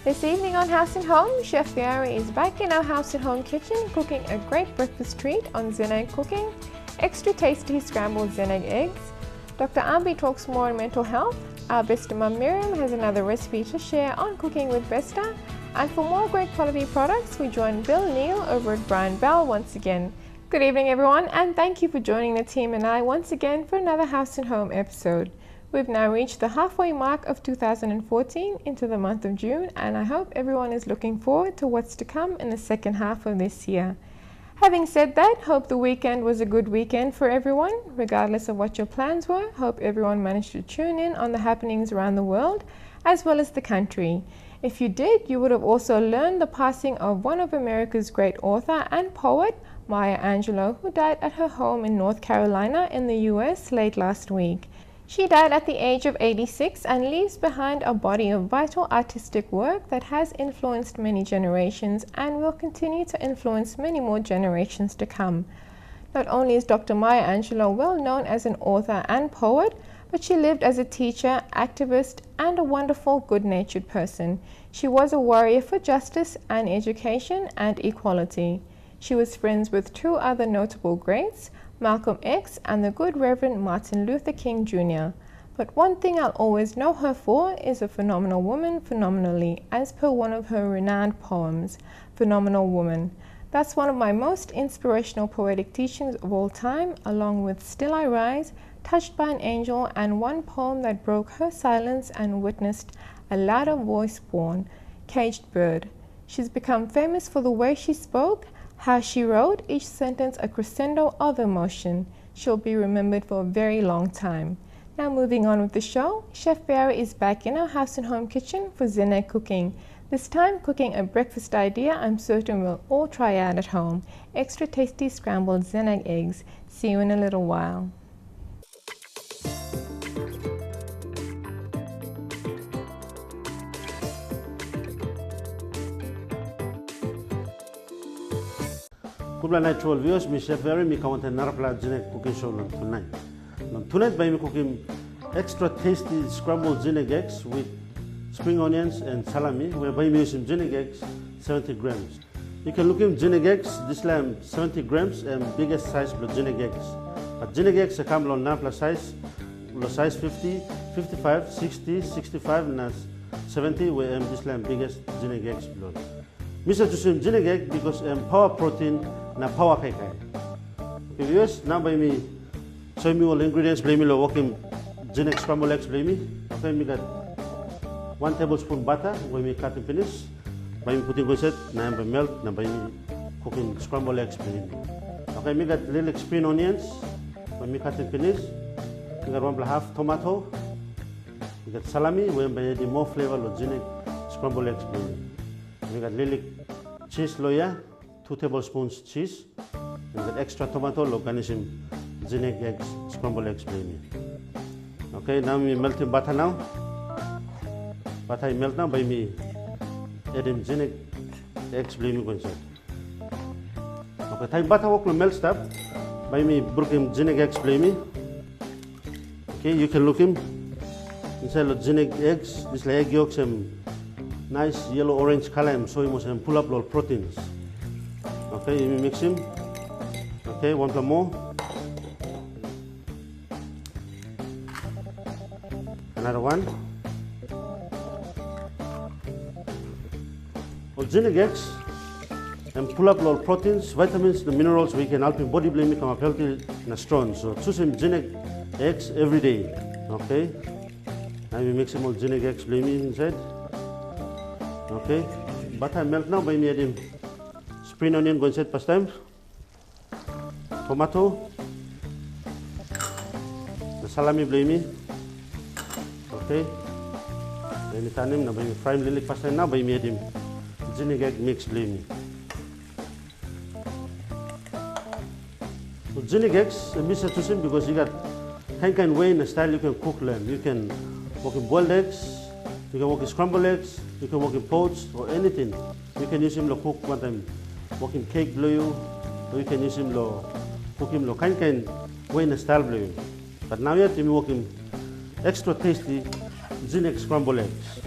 This evening on House & Home, Chef Veari is back in our House & Home kitchen cooking a great breakfast treat on Zenag cooking, extra tasty scrambled Zenag eggs. Dr. Ambi talks more on mental health. Our Besta mum Miriam has another recipe to share on cooking with Besta. And for more great quality products, we join Bill Neal over at Brian Bell once again. Good evening everyone, and thank you for joining the team and I once again for another House & Home episode. We've now reached the halfway mark of 2014 into the month of June, and I hope everyone is looking forward to what's to come in the second half of this year. Having said that, hope the weekend was a good weekend for everyone. Regardless of what your plans were, hope everyone managed to tune in on the happenings around the world as well as the country. If you did, you would have also learned the passing of one of America's great author and poet, Maya Angelou, who died at her home in North Carolina in the US late last week. She died at the age of 86 and leaves behind a body of vital artistic work that has influenced many generations and will continue to influence many more generations to come. Not only is Dr. Maya Angelou well known as an author and poet, but she lived as a teacher, activist, and a wonderful, good-natured person. She was a warrior for justice and education and equality. She was friends with two other notable greats, Malcolm X and the good Reverend Martin Luther King Jr. But one thing I'll always know her for is a phenomenal woman phenomenally, as per one of her renowned poems, Phenomenal Woman. That's one of my most inspirational poetic teachings of all time, along with Still I Rise, Touched by an Angel, and one poem that broke her silence and witnessed a louder voice born, Caged Bird. She's become famous for the way she spoke, how she wrote each sentence a crescendo of emotion. She'll be remembered for a very long time. Now moving on with the show, Chef Veari is back in our House & Home kitchen for Zenag cooking. This time cooking a breakfast idea I'm certain we'll all try out at home. Extra tasty scrambled Zenag eggs. See you in a little while. Good night to all viewers. Me Chef Veari. Me kawan narapla Zenag cooking show tonight. Tonight, by me cooking extra tasty scrambled Zenag eggs with spring onions and salami. We're by me using Zenag eggs, 70 grams. You can look in Zenag eggs. This lamb 70 grams and biggest size of Zenag eggs. But Zenag eggs come on narapla size 50, 55, 60, 65, and 70. We this lamb biggest Zenag eggs blood. Mr. Tusim Zenag egg because power protein na power kai. Viewers, now by me show me all ingredients. Blame me lo working Zenag scrambled eggs. Blame me. Okay, me got 1 tablespoon butter. When me cut and finish, by me putting go set. Now by milk. Now by me cooking scrambled eggs. Blame me. Okay, me got little spring onions. When me cut and finish, we got 1.5 tomato. We got salami. When by adding more flavor of Zenag scrambled eggs. Blame me. We got little cheese loya, 2 tablespoons cheese, and got extra tomato, organism, Zenag eggs, scrambled eggs, baby. Okay, now we melting butter now. Butter melt now by me adding Zenag eggs, baby, inside. Okay, time butter work melt stuff by me broken Zenag eggs, baby. Okay, you can look him inside the Zenag eggs. This like egg yolks and nice yellow orange color and so you must pull up all proteins. Okay, you mix him. Okay, one more. Another one. All Zenag eggs and pull up all proteins, vitamins, the minerals we can help your body blame become up healthy and strong. So choose him Zenag eggs every day. Okay. Now we mix him all Zenag eggs inside. Okay, butter melt now by me adding spring onion going set first time, tomato, the salami blame. Okay, by me turn him now by me fry him little first time now by me adding Zenag egg mix blame. So Zenag eggs Mr. Tusim because you got kind way in the style you can cook them. You can work in boiled eggs. You can work in scrambled eggs, you can work in poached or anything. You can use him to cook one time, work in cake blue, or you can use him to cook him to kind way in the style blue. But now yet you work in extra tasty Zenag scrambled eggs.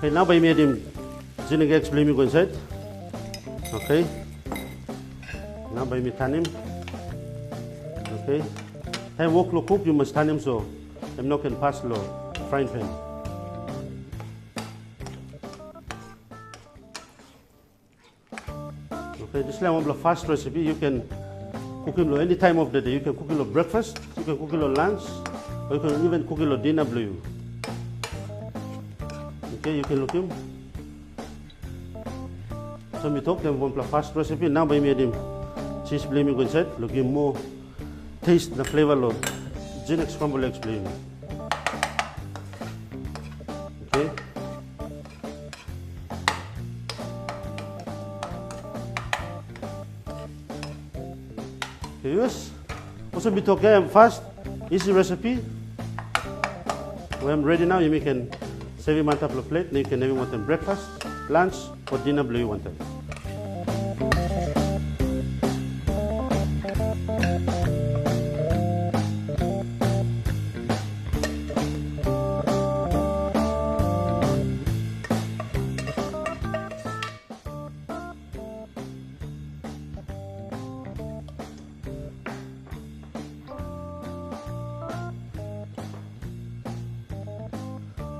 Okay, now by me dim Zenag eggs blame go inside. Okay. Now by me turn him. Okay. Hey, walk low cook, you must turn him so I'm not can pass low frying pan. Okay, this is a fast recipe. You can cook him any time of the day. You can cook him breakfast, you can cook him lunch, or you can even cook him dinner blue. Okay, you can look him. So we talk them one fast recipe. Now by me him cheese blaming go inside. Look him more taste the flavor of Zenag scrambled eggs blaming. Okay. Yes. Also we talk fast, easy recipe. When I'm ready now, you can save him on top of the plate. Then you can have him want them breakfast, lunch, or dinner blue you want them.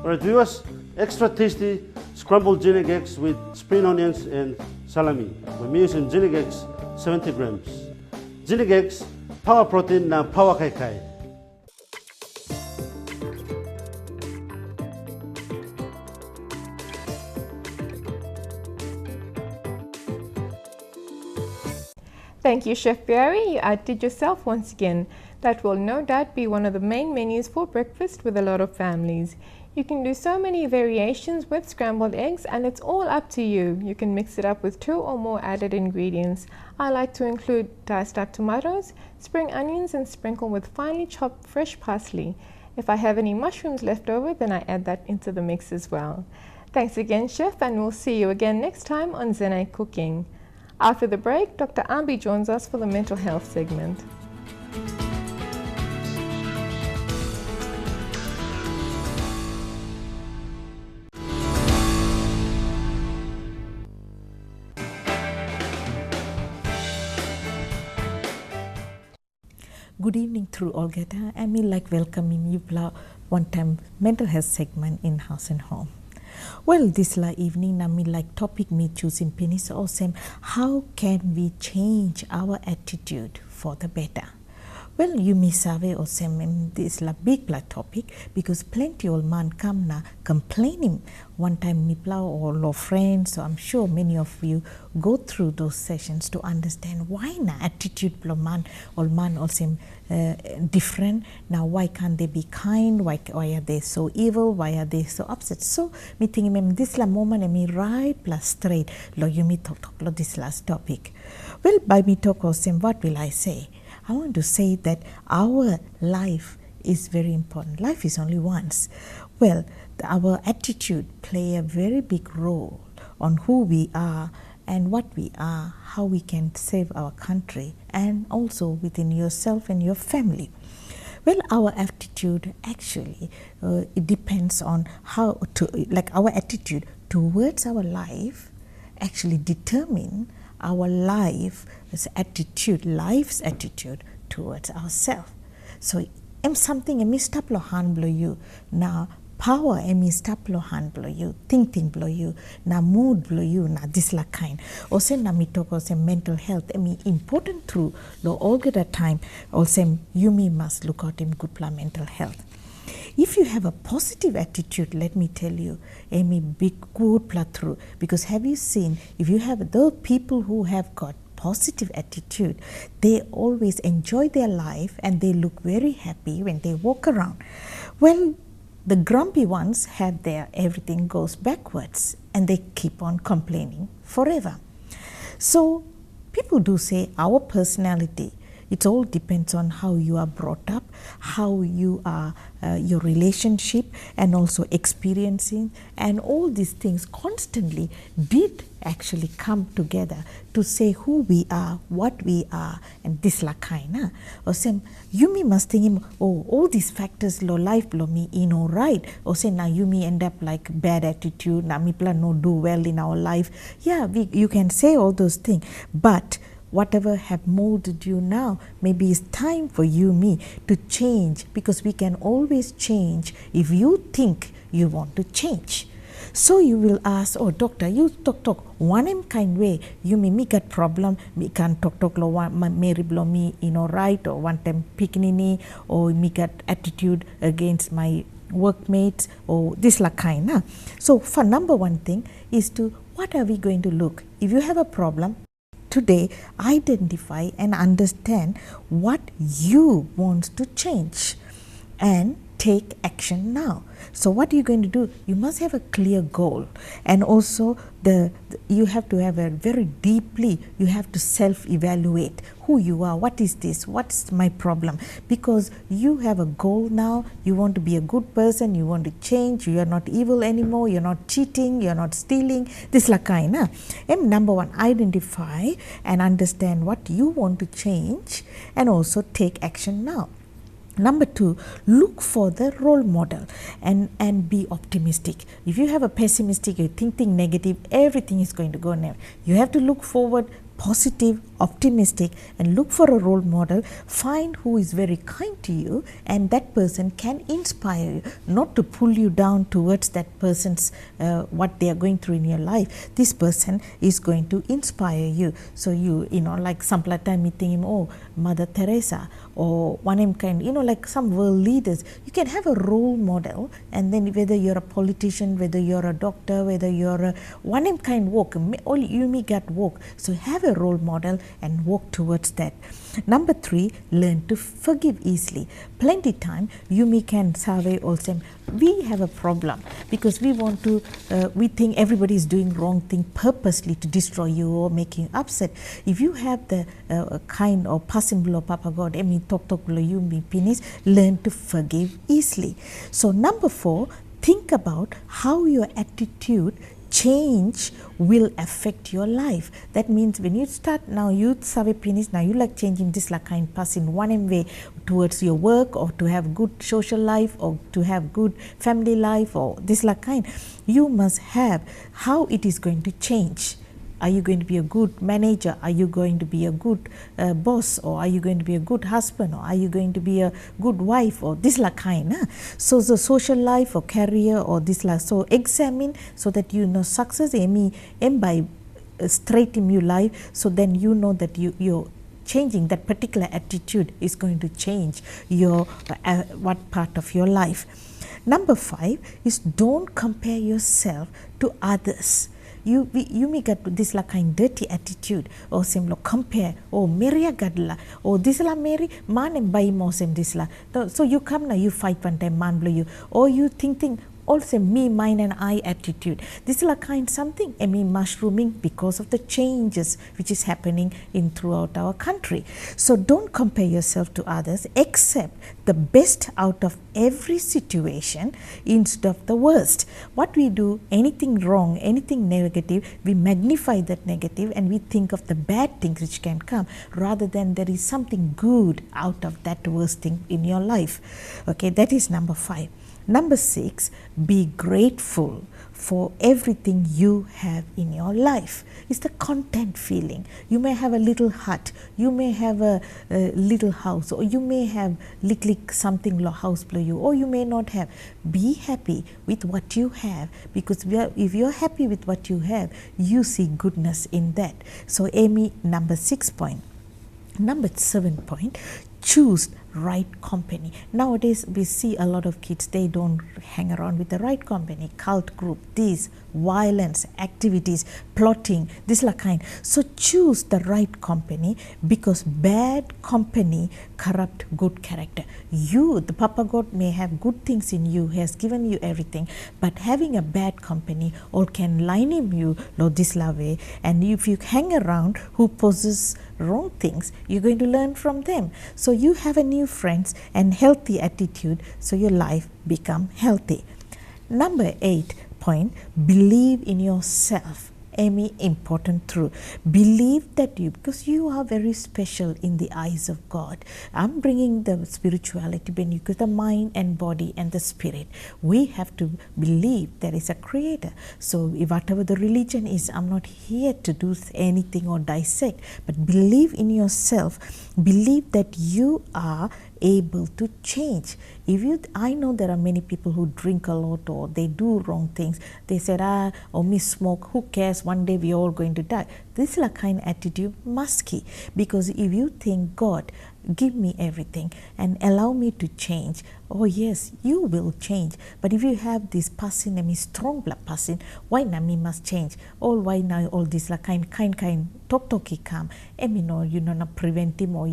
Alright viewers, extra tasty scrambled Zenag eggs with spring onions and salami. We're using Zenag eggs 70 grams. Zenag eggs, power protein na power kai kai. Thank you, Chef Veari. You outdid yourself once again. That will no doubt be one of the main menus for breakfast with a lot of families. You can do so many variations with scrambled eggs, and it's all up to you. You can mix it up with 2 or more added ingredients. I like to include diced up tomatoes, spring onions, and sprinkle with finely chopped fresh parsley. If I have any mushrooms left over, then I add that into the mix as well. Thanks again, Chef, and we'll see you again next time on Zenag Cooking. After the break, Dr. Ambi joins us for the mental health segment. Good evening through Olgata. I mean like welcoming you for one time mental health segment in House and Home. Well, this evening, I mean like topic me choosing penis awesome. How can we change our attitude for the better? Well, you may survey awesome this big topic because plenty old man come na complaining one time me plow or law friends. So I'm sure many of you go through those sessions to understand why na attitude old man also different. Now why can't they be kind? Why are they so evil? Why are they so upset? So me thinking this moment me right plus straight lo you me talk this last topic. Well, by me talk awesome, what will I say? I want to say that our life is very important. Life is only once. Well, our attitude play a very big role on who we are and what we are, how we can save our country, and also within yourself and your family. Well, our attitude actually, it depends on how to, our attitude towards our life actually determine our life's attitude towards ourselves. So, something stop lo hand blow you. Now, power stop lo hand blow you. Thinking blow you. Now, mood blow you. Now, this kind. Also, na me talk also mental health. Important through lo all get a time. Also, you must look out good mental health. If you have a positive attitude, let me tell you, big good through. Because have you seen, if you have the people who have got positive attitude, they always enjoy their life and they look very happy when they walk around. Well, the grumpy ones have their everything goes backwards and they keep on complaining forever. So people do say our personality It all depends on how you are brought up, how you are, your relationship, and also experiencing, and all these things constantly did actually come together to say who we are, what we are, and this la kaina. Or say, you me must think, oh, all these factors lo life blow me in, all right. Or say, now you may end up like bad attitude, now me plan no do well in our life. Yeah, you can say all those things, but whatever have molded you now, maybe it's time for you, me, to change, because we can always change if you think you want to change. So you will ask, oh doctor, you talk one kind way, you me got problem, me can talk lo one Mary blow me, right, or one time picnini, or me got attitude against my workmates, or this la kind. Huh? So for number one thing is to, what are we going to look? If you have a problem, today identify and understand what you want to change and take action now. So what are you going to do? You must have a clear goal, and also you have to have a very deeply, you have to self-evaluate who you are, what is this, what's my problem, because you have a goal now, you want to be a good person, you want to change, you are not evil anymore, you're not cheating, you're not stealing, this la kaina. And number one, identify and understand what you want to change and also take action now. Number two, look for the role model and be optimistic. If you have a pessimistic, you think negative, everything is going to go negative. You have to look forward, positive, optimistic, and look for a role model. Find who is very kind to you, and that person can inspire you, not to pull you down towards that person's what they are going through in your life. This person is going to inspire you. So you know, like some time me think, oh, Mother Teresa, or one kind, like some world leaders. You can have a role model, and then whether you're a politician, whether you're a doctor, whether you're a one kind walk, all you may get walk. So have a role model and walk towards that. Number three, learn to forgive easily. Plenty time you may can survey also. We have a problem because we want to, we think everybody is doing wrong thing purposely to destroy you or make you upset. If you have the kind of passing below Papa God, I mean talk below you me penis, learn to forgive easily. So number four, think about how your attitude change will affect your life. That means when you start now, you save penis, now you like changing this like kind passing one way towards your work, or to have good social life, or to have good family life, or this like kind, you must have how it is going to change. Are you going to be a good manager? Are you going to be a good boss? Or are you going to be a good husband? Or are you going to be a good wife? Or this la kind. So the social life or career or this la. So examine so that you know success aim by straight in your life. So then you know that you're changing that particular attitude is going to change your what part of your life. Number five is don't compare yourself to others. You may get this la kind dirty attitude, or same compare, oh Maria gadla, or this la Mary man and buy more same this la. So you come now, you fight one time man blow you, or you think also me, mine and I attitude. This is a kind something mushrooming because of the changes which is happening in throughout our country. So don't compare yourself to others, accept the best out of every situation instead of the worst. What we do, anything wrong, anything negative, we magnify that negative and we think of the bad things which can come, rather than there is something good out of that worst thing in your life. Okay, that is number five. Number six, be grateful for everything you have in your life. It's the content feeling. You may have a little hut, you may have a little house, or you may have little something house below you, or you may not have. Be happy with what you have, because if you're happy with what you have, you see goodness in that. So Amy, number 6 point. Number 7 point, choose right company. Nowadays we see a lot of kids, they don't hang around with the right company, cult group, this, violence, activities, plotting, this la kind. So choose the right company, because bad company corrupt good character. You, the Papa God, may have good things in you, has given you everything, but having a bad company all can line him you this la way. And if you hang around who possess wrong things, you're going to learn from them. So you have a new friends and healthy attitude, so your life become healthy. Number 8 point, believe in yourself. Amy, important truth. Believe that because you are very special in the eyes of God. I'm bringing the spirituality, when you get the mind and body and the spirit. We have to believe there is a creator. So whatever the religion is, I'm not here to do anything or dissect, but believe in yourself. Believe that you are able to change. I know there are many people who drink a lot or they do wrong things. They said, me smoke, who cares, one day we are all going to die. This is a kind of attitude musky, because if you think, God, give me everything and allow me to change, oh yes, you will change. But if you have this person, I mean strong blood person, why now me must change? Why now all this like kind talk come? You know not prevent him, or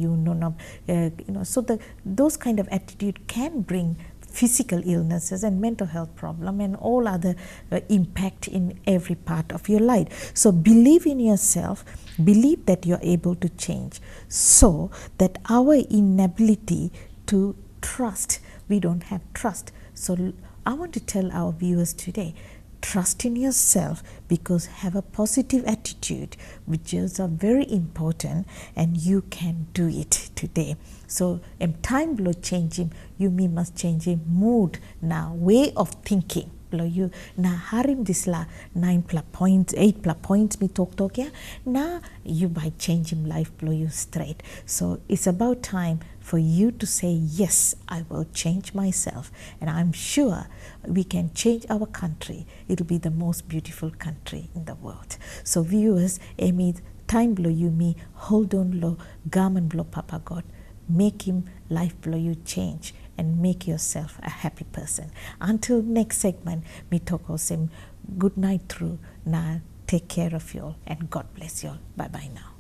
so those kind of attitude can bring physical illnesses and mental health problem and all other impact in every part of your life. So believe in yourself, believe that you're able to change, so that our inability to trust, we don't have trust. So I want to tell our viewers today, trust in yourself, because have a positive attitude, which is very important, and you can do it today. So time blow changing, you must change a mood now, way of thinking. You na harim this la 9 plus points, 8 plus points me talk yeah. Now you by changing life blow you straight. So it's about time for you to say, yes, I will change myself, and I'm sure we can change our country. It'll be the most beautiful country in the world. So viewers, Amy, time blow you me, hold on low, garment blow Papa God, make him life blow you change, and make yourself a happy person. Until next segment, me talk him good night through. Now take care of you all, and God bless you all. Bye bye now.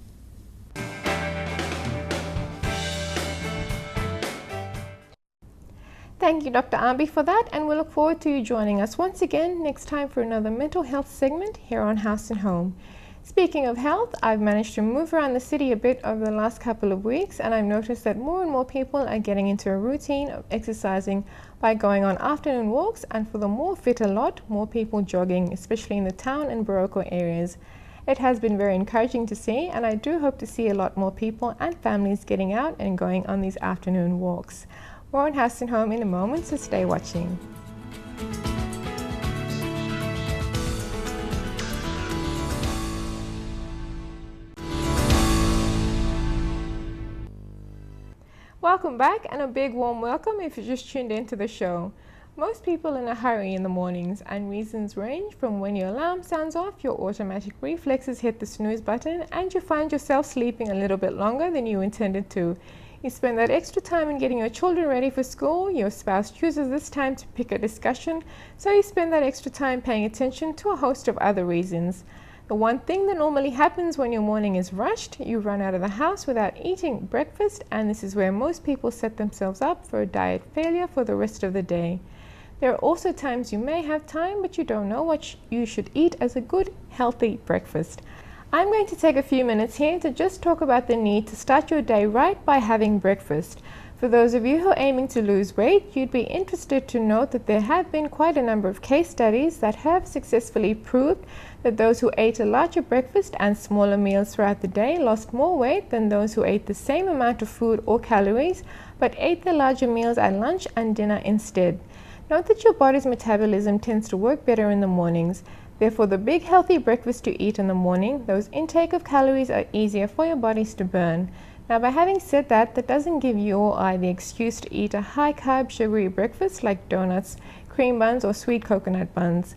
Thank you, Dr. Ambi, for that, and we look forward to you joining us once again next time for another mental health segment here on House and Home. Speaking of health, I've managed to move around the city a bit over the last couple of weeks, and I've noticed that more and more people are getting into a routine of exercising by going on afternoon walks, and for the more fitter lot, more people jogging, especially in the town and Baroko areas. It has been very encouraging to see, and I do hope to see a lot more people and families getting out and going on these afternoon walks. More on House and Home in a moment, so stay watching. Welcome back, and a big warm welcome if you just tuned into the show. Most people in a hurry in the mornings, and reasons range from when your alarm sounds off, your automatic reflexes hit the snooze button, and you find yourself sleeping a little bit longer than you intended to. You spend that extra time in getting your children ready for school, your spouse chooses this time to pick a discussion, so you spend that extra time paying attention to a host of other reasons. The one thing that normally happens when your morning is rushed, you run out of the house without eating breakfast, and this is where most people set themselves up for a diet failure for the rest of the day. There are also times you may have time, but you don't know what you should eat as a good, healthy breakfast. I'm going to take a few minutes here to just talk about the need to start your day right by having breakfast. For those of you who are aiming to lose weight, you'd be interested to note that there have been quite a number of case studies that have successfully proved that those who ate a larger breakfast and smaller meals throughout the day lost more weight than those who ate the same amount of food or calories but ate the larger meals at lunch and dinner instead. Note that your body's metabolism tends to work better in the mornings. Therefore, the big healthy breakfast you eat in the morning, those intake of calories are easier for your bodies to burn. Now, by having said that, that doesn't give you or I the excuse to eat a high-carb sugary breakfast like donuts, cream buns, or sweet coconut buns.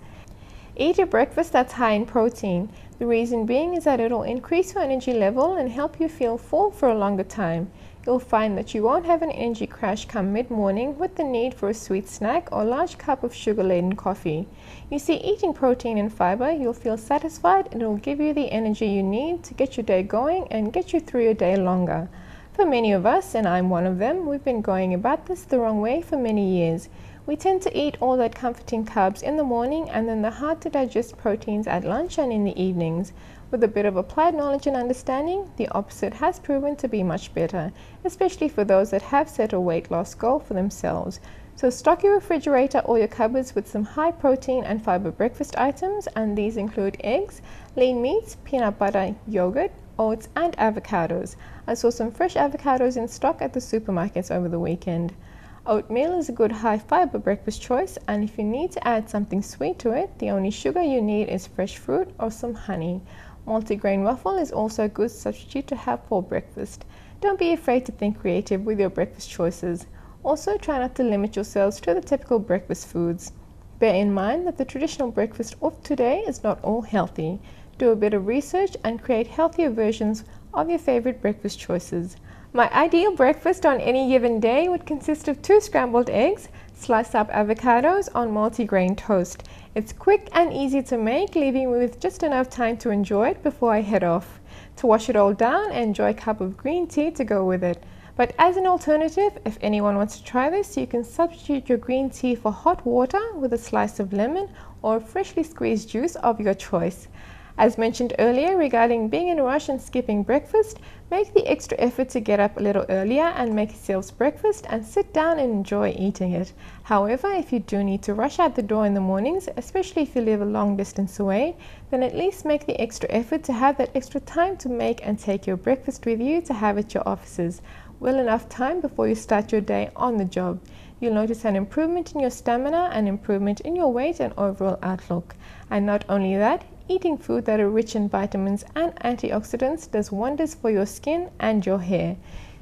Eat a breakfast that's high in protein. The reason being is that it'll increase your energy level and help you feel full for a longer time. You'll find that you won't have an energy crash come mid-morning with the need for a sweet snack or large cup of sugar-laden coffee. You see, eating protein and fiber, you'll feel satisfied and it'll give you the energy you need to get your day going and get you through your day longer. For many of us, and I'm one of them, we've been going about this the wrong way for many years. We tend to eat all that comforting carbs in the morning and then the hard to digest proteins at lunch and in the evenings. With a bit of applied knowledge and understanding, the opposite has proven to be much better, especially for those that have set a weight loss goal for themselves. So stock your refrigerator or your cupboards with some high protein and fiber breakfast items, and these include eggs, lean meats, peanut butter, yogurt, oats and avocados. I saw some fresh avocados in stock at the supermarkets over the weekend. Oatmeal is a good high fiber breakfast choice, and if you need to add something sweet to it, the only sugar you need is fresh fruit or some honey. Multigrain waffle is also a good substitute to have for breakfast. Don't be afraid to think creative with your breakfast choices. Also, try not to limit yourselves to the typical breakfast foods. Bear in mind that the traditional breakfast of today is not all healthy. Do a bit of research and create healthier versions of your favorite breakfast choices. My ideal breakfast on any given day would consist of 2 scrambled eggs, sliced up avocados on multigrain toast. It's quick and easy to make, leaving me with just enough time to enjoy it before I head off. To wash it all down, enjoy a cup of green tea to go with it. But as an alternative, if anyone wants to try this, you can substitute your green tea for hot water with a slice of lemon or freshly squeezed juice of your choice. As mentioned earlier regarding being in a rush and skipping breakfast, make the extra effort to get up a little earlier and make yourselves breakfast and sit down and enjoy eating it. However, if you do need to rush out the door in the mornings, especially if you live a long distance away, then at least make the extra effort to have that extra time to make and take your breakfast with you to have at your offices. Well enough time before you start your day on the job. You'll notice an improvement in your stamina, an improvement in your weight and overall outlook. And not only that, eating food that are rich in vitamins and antioxidants does wonders for your skin and your hair.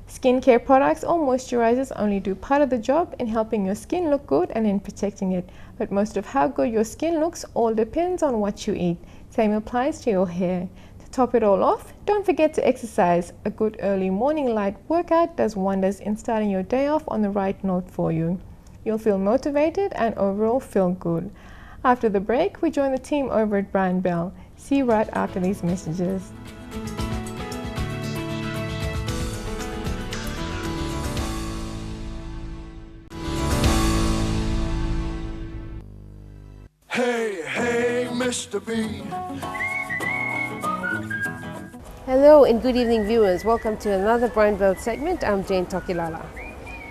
Skincare products or moisturizers only do part of the job in helping your skin look good and in protecting it. But most of how good your skin looks all depends on what you eat. Same applies to your hair. To top it all off, don't forget to exercise. A good early morning light workout does wonders in starting your day off on the right note for you. You'll feel motivated and overall feel good. After the break, we join the team over at Brian Bell. See you right after these messages. Hey, hey, Mr. B. Hello and good evening viewers. Welcome to another Brian Bell segment. I'm Jane Tokilala.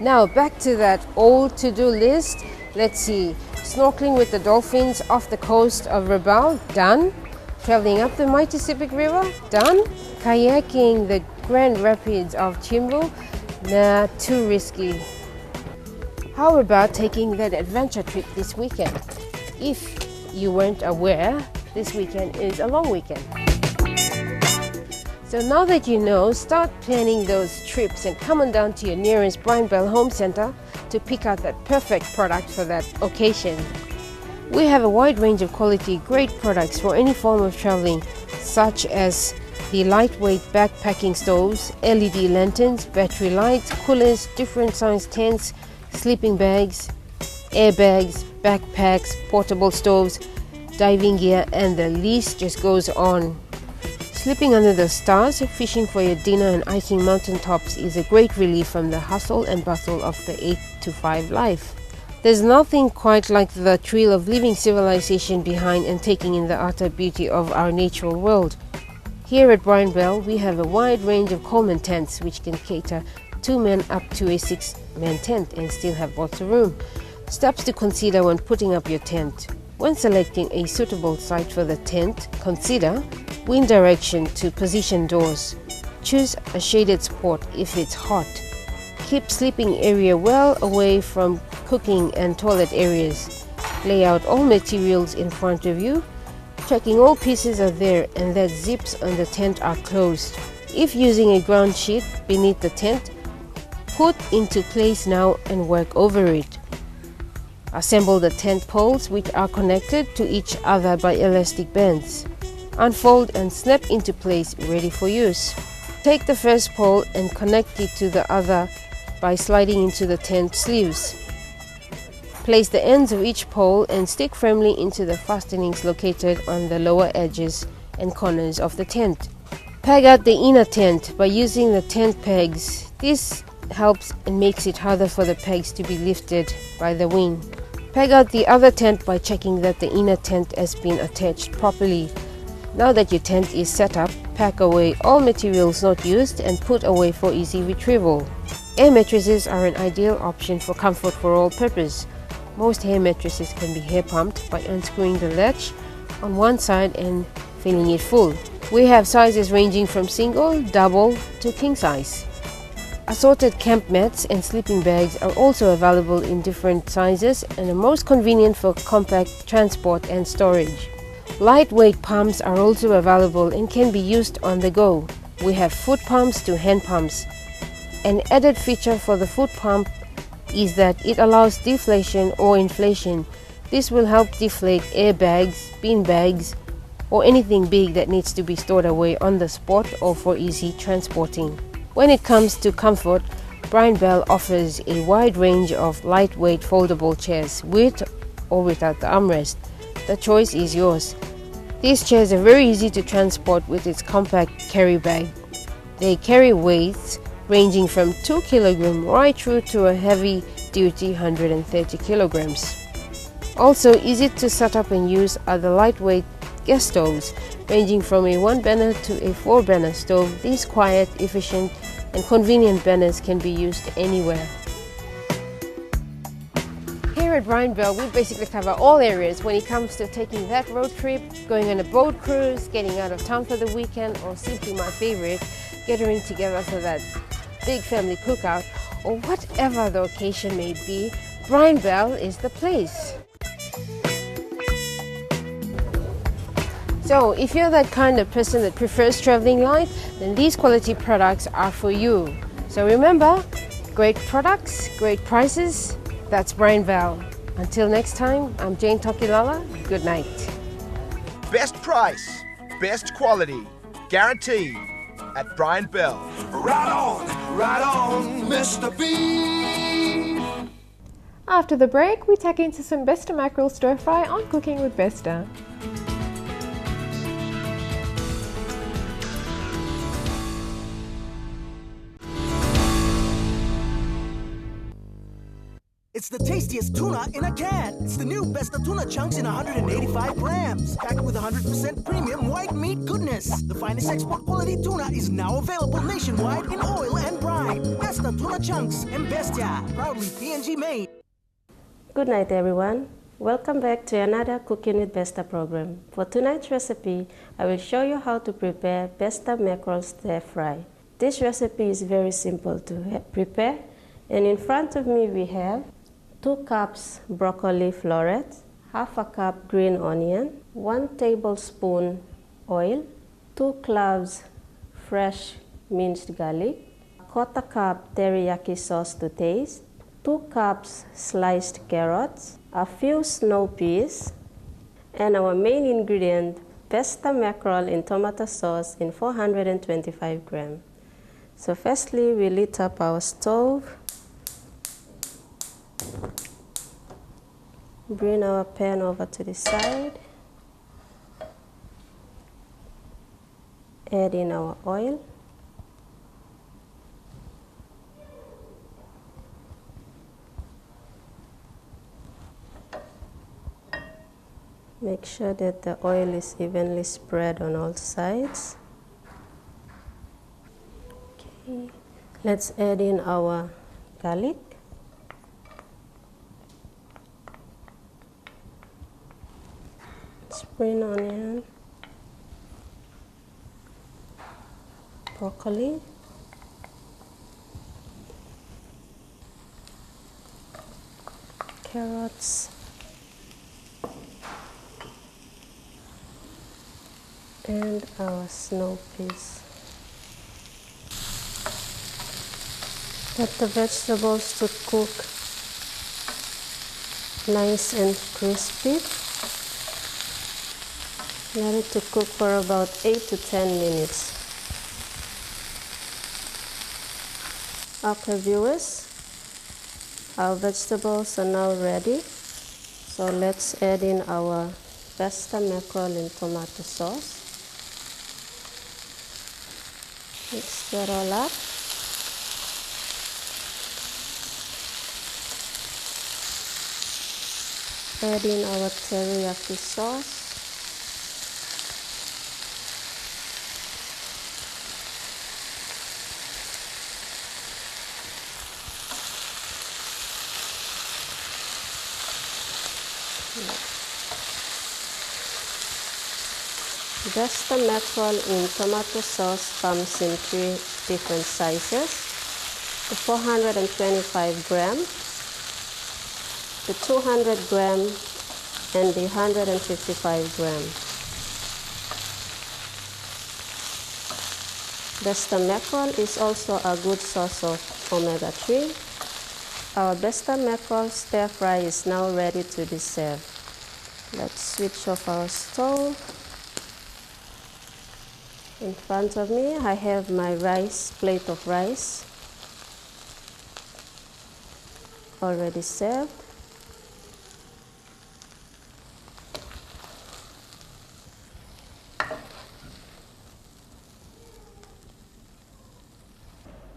Now back to that old to-do list. Let's see. Snorkeling with the dolphins off the coast of Rabaul, done. Traveling up the Mississippi River, done. Kayaking the Grand Rapids of Chimbo, nah, too risky. How about taking that adventure trip this weekend? If you weren't aware, this weekend is a long weekend. So now that you know, start planning those trips and come on down to your nearest Brian Bell Home Center to pick out that perfect product for that occasion. We have a wide range of quality, great products for any form of traveling, such as the lightweight backpacking stoves, LED lanterns, battery lights, coolers, different size tents, sleeping bags, airbags, backpacks, portable stoves, diving gear, and the list just goes on. Sleeping under the stars, fishing for your dinner and hiking mountaintops is a great relief from the hustle and bustle of the 8-to-5 life. There's nothing quite like the thrill of leaving civilization behind and taking in the utter beauty of our natural world. Here at Brian Bell, we have a wide range of Coleman tents which can cater 2 men up to a 6-man tent and still have lots of room. Steps to consider when putting up your tent. When selecting a suitable site for the tent, consider wind direction to position doors. Choose a shaded spot if it's hot. Keep sleeping area well away from cooking and toilet areas. Lay out all materials in front of you, checking all pieces are there and that zips on the tent are closed. If using a ground sheet beneath the tent, put into place now and work over it. Assemble the tent poles which are connected to each other by elastic bands. Unfold and snap into place, ready for use. Take the first pole and connect it to the other by sliding into the tent sleeves. Place the ends of each pole and stick firmly into the fastenings located on the lower edges and corners of the tent. Peg out the inner tent by using the tent pegs. This helps and makes it harder for the pegs to be lifted by the wind. Peg out the other tent by checking that the inner tent has been attached properly. Now that your tent is set up, pack away all materials not used and put away for easy retrieval. Air mattresses are an ideal option for comfort for all purpose. Most hair mattresses can be hair pumped by unscrewing the latch on one side and filling it full. We have sizes ranging from single, double to king size. Assorted camp mats and sleeping bags are also available in different sizes and are most convenient for compact transport and storage. Lightweight pumps are also available and can be used on the go. We have foot pumps to hand pumps. An added feature for the foot pump is that it allows deflation or inflation. This will help deflate airbags, bean bags, or anything big that needs to be stored away on the spot or for easy transporting. When it comes to comfort, Brian Bell offers a wide range of lightweight foldable chairs with or without the armrest. The choice is yours. These chairs are very easy to transport with its compact carry bag. They carry weights ranging from 2 kg right through to a heavy-duty 130 kg. Also easy to set up and use are the lightweight gas stoves, ranging from a 1-burner to a 4-burner stove. These quiet, efficient, and convenient burners can be used anywhere. Here at Brian Bell, we basically cover all areas when it comes to taking that road trip, going on a boat cruise, getting out of town for the weekend, or simply my favorite, gathering together for that big family cookout, or whatever the occasion may be. Brian Bell is the place. So if you're that kind of person that prefers traveling light, then these quality products are for you. So remember, great products, great prices, that's Brian Bell. Until next time, I'm Jane Tokilala. Good night. Best price, best quality, guaranteed at Brian Bell. Right on, Mr. B. After the break, we tack into some Besta mackerel stir fry on Cooking with Besta. It's the tastiest tuna in a can. It's the new Besta tuna chunks in 185 grams, packed with 100% premium white meat goodness. The finest export quality tuna is now available nationwide in oil and brine. Besta tuna chunks and Bestia, proudly PNG made. Good night, everyone. Welcome back to another Cooking with Besta program. For tonight's recipe, I will show you how to prepare Besta mackerel stir fry. This recipe is very simple to prepare, and in front of me we have 2 cups broccoli florets, half a cup green onion, 1 tablespoon oil, 2 cloves fresh minced garlic, 1/4 cup teriyaki sauce to taste, 2 cups sliced carrots, a few snow peas, and our main ingredient, Besta mackerel in tomato sauce in 425 grams. So firstly, we lit up our stove. Bring our pan over to the side. Add in our oil. Make sure that the oil is evenly spread on all sides. Okay. Let's add in our garlic. Spring onion, broccoli, carrots, and our snow peas. Let the vegetables to cook nice and crispy. Let it to cook for about 8 to 10 minutes. Okay, viewers, our vegetables are now ready. So let's add in our Besta mackerel in tomato sauce. Mix that all up. Add in our teriyaki sauce. Besta mackerel in tomato sauce comes in 3 different sizes: the 425 gram, the 200 gram, and the 155 gram. Besta mackerel is also a good source of omega-3. Our Besta mackerel stir fry is now ready to be served. Let's switch off our stove. In front of me, I have my plate of rice, already served.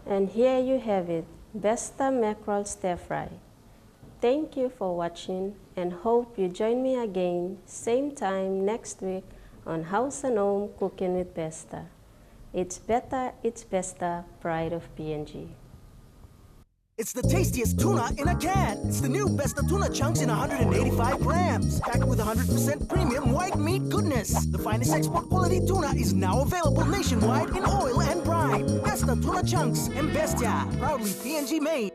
And here you have it, Besta mackerel stir fry. Thank you for watching and hope you join me again, same time next week on Haus Home Cooking with Besta. It's better, it's Besta, pride of PNG. It's the tastiest tuna in a can. It's the new Besta tuna chunks in 185 grams, packed with 100% premium white meat goodness. The finest export quality tuna is now available nationwide in oil and brine. Besta tuna chunks and Bestia, proudly PNG made.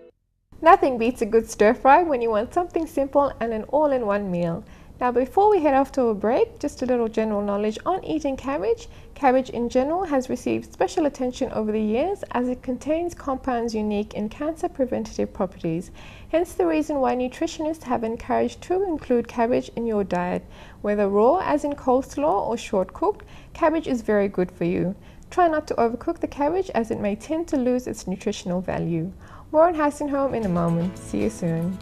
Nothing beats a good stir fry when you want something simple and an all-in-one meal. Now before we head off to a break, just a little general knowledge on eating cabbage. Cabbage in general has received special attention over the years as it contains compounds unique in cancer preventative properties. Hence the reason why nutritionists have encouraged to include cabbage in your diet. Whether raw as in coleslaw or short cooked, cabbage is very good for you. Try not to overcook the cabbage as it may tend to lose its nutritional value. More on Haus Home in a moment. See you soon.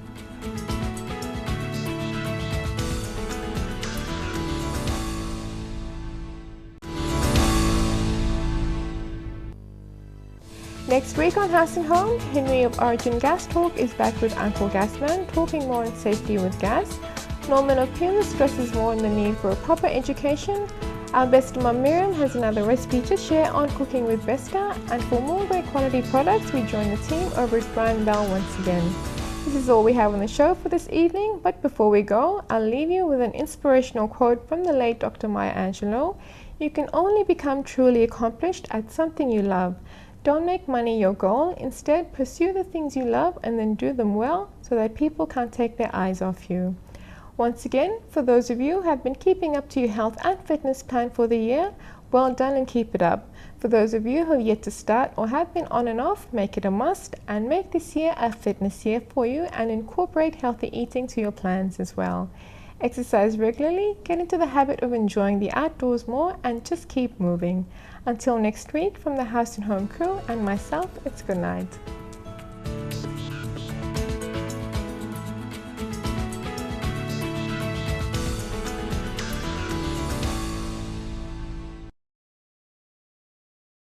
Next week on Haus Home, Henry of Origin Gas Talk is back with Uncle Gasman, talking more on safety with gas. Norman of Peel stresses more on the need for a proper education. Our best mum Miriam has another recipe to share on cooking with Besta, and for more great quality products, we join the team over at Brian Bell once again. This is all we have on the show for this evening, but before we go, I'll leave you with an inspirational quote from the late Dr. Maya Angelou. You can only become truly accomplished at something you love. Don't make money your goal. Instead, pursue the things you love and then do them well so that people can't take their eyes off you. Once again, for those of you who have been keeping up to your health and fitness plan for the year, well done and keep it up. For those of you who have yet to start or have been on and off, make it a must and make this year a fitness year for you and incorporate healthy eating to your plans as well. Exercise regularly, get into the habit of enjoying the outdoors more, and just keep moving. Until next week, from the Haus Home crew and myself, it's good night.